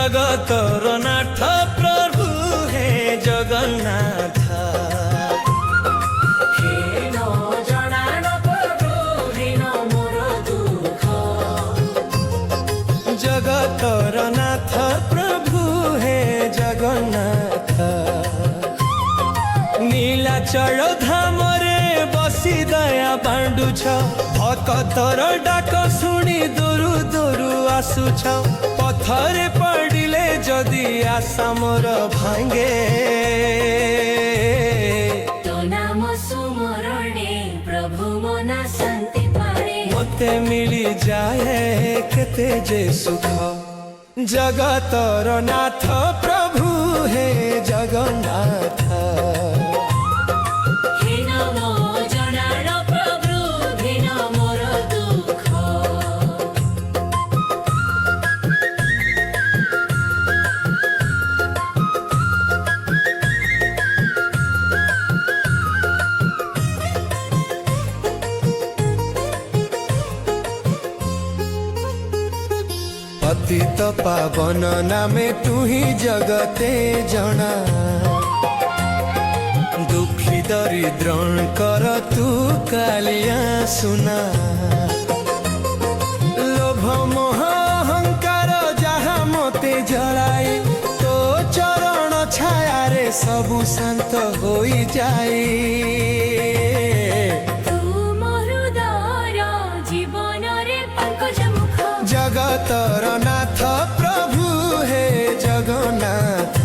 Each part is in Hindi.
जगतर नाथ प्रभु हे जगन्नाथ जगतर नाथ प्रभु हे जगन्नाथ नीलाचल धाम रे बसी दया बांडुछ भक्तर डाक शुणी दुरु दुरु आसुछ पथरे पड़िले जदि आशा मोर भांगे तो नाम सुमरणे प्रभु मना शांति पाए मते मिली जाए केते जे सुख जगतर नाथ प्रभु हे जगन्नाथ पतित पावन नामे तू ही जगते जना दुखी दरिद्रंकर तू कालिया सुना लोभ मोह अहंकार जहा मते जलाए तो चरण छाया रे सबु शांत होई जाए जगतर नाथ प्रभु हे जगन्नाथ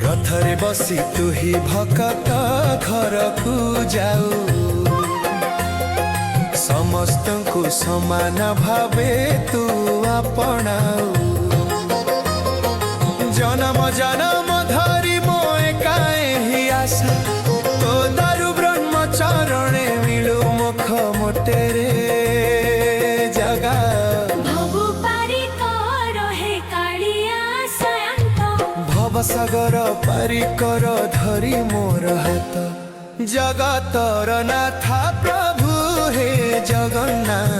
रथरे बसी तू ही भक्त घर को जाऊ समस्त को समान भावे तू अपनाऊ जन्म जन्म धरी मो एकाए ही आशा तो दारु ब्रह्मचरणे मिलू मुख मोटेरे जगा भव सागर पारी कर धरी मोर हाथ जगतर नाथ प्रभु हे जगन्नाथ।